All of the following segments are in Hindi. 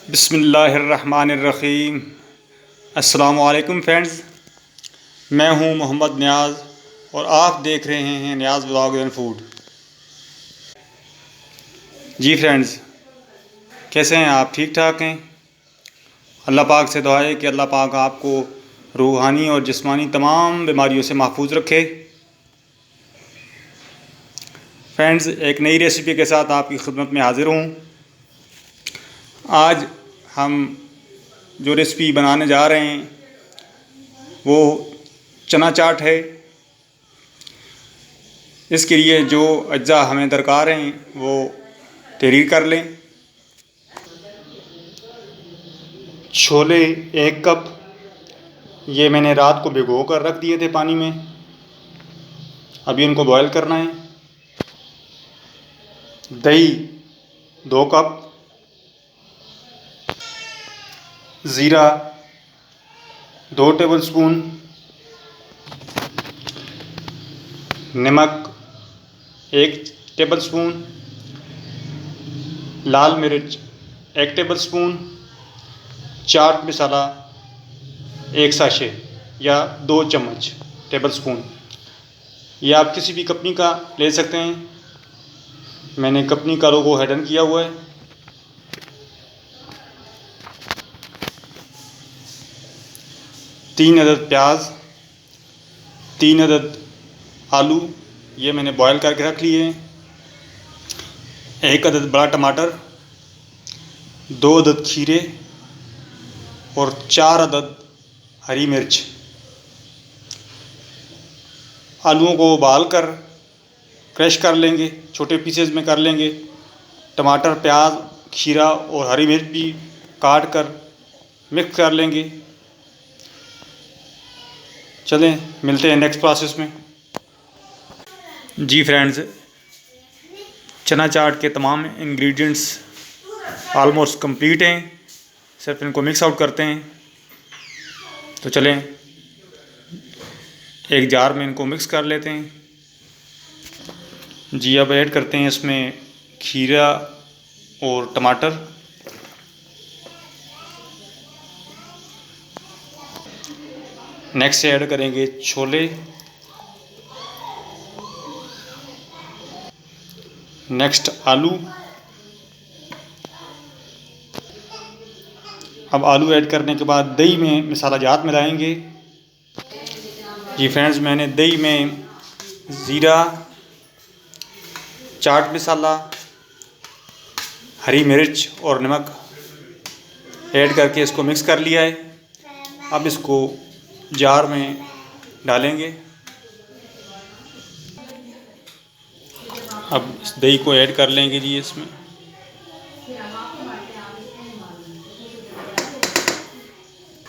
बिस्मिल्लाहिर्रहमानिर्रहीम। अस्सलामुअलैकुम फ्रेंड्स, मैं हूं मोहम्मद नियाज़ और आप देख रहे हैं नियाज़ व्लॉग एंड फूड। जी फ्रेंड्स, कैसे हैं आप? ठीक ठाक हैं? अल्लाह पाक से दुआ है कि अल्लाह पाक आपको रूहानी और जिस्मानी तमाम बीमारियों से महफूज रखे। फ्रेंड्स, एक नई रेसिपी के साथ आपकी खिदमत में हाज़िर हूँ। आज हम जो रेसिपी बनाने जा रहे हैं वो चना चाट है। इसके लिए जो अज्जा हमें दरकार हैं वो तहरीर कर लें। छोले 1 कप, ये मैंने रात को भिगो कर रख दिए थे पानी में, अभी इनको बॉयल करना है। दही 2 कप, ज़ीरा 2 टेबलस्पून, नमक 1 टेबलस्पून, लाल मिर्च 1 टेबलस्पून, चाट मसाला 1 साशे या 2 चम्मच टेबलस्पून। या आप किसी भी कंपनी का ले सकते हैं, मैंने कंपनी का लोगो हिडन किया हुआ है। तीन अदद प्याज, 3 अदद आलू, ये मैंने बॉयल करके रख लिए हैं। 1 अदद बड़ा टमाटर, 2 अदद खीरे और 4 अदद हरी मिर्च। आलूओं को उबाल कर क्रश कर लेंगे, छोटे पीसेस में कर लेंगे। टमाटर, प्याज, खीरा और हरी मिर्च भी काट कर मिक्स कर लेंगे। चलें मिलते हैं नेक्स्ट प्रोसेस में। जी फ्रेंड्स, चना चाट के तमाम इंग्रेडिएंट्स ऑलमोस्ट कंप्लीट हैं, सिर्फ इनको मिक्स आउट करते हैं। तो चलें एक जार में इनको मिक्स कर लेते हैं। जी, अब ऐड करते हैं इसमें खीरा और टमाटर। नेक्स्ट ऐड करेंगे छोले। नेक्स्ट आलू। अब आलू ऐड करने के बाद दही में मसाला जात मिलाएंगे। जी फ्रेंड्स, मैंने दही में ज़ीरा, चाट मसाला, हरी मिर्च और नमक ऐड करके इसको मिक्स कर लिया है। अब इसको जार में डालेंगे। अब इस दही को ऐड कर लेंगे जी इसमें।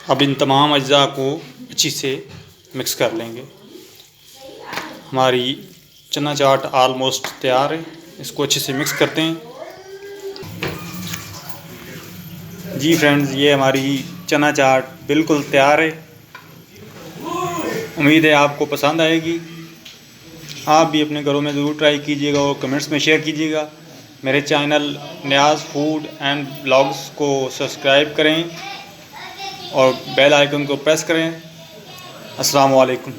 अब इन तमाम अज्जा को अच्छी से मिक्स कर लेंगे। हमारी चना चाट ऑलमोस्ट तैयार है, इसको अच्छे से मिक्स करते हैं। जी फ्रेंड्स, ये हमारी चना चाट बिल्कुल तैयार है। उम्मीद है आपको पसंद आएगी। आप भी अपने घरों में ज़रूर ट्राई कीजिएगा और कमेंट्स में शेयर कीजिएगा। मेरे channel Niyaz food and blogs को सब्सक्राइब करें और बेल आइकन को प्रेस करें। अस्सलाम वालेकुम।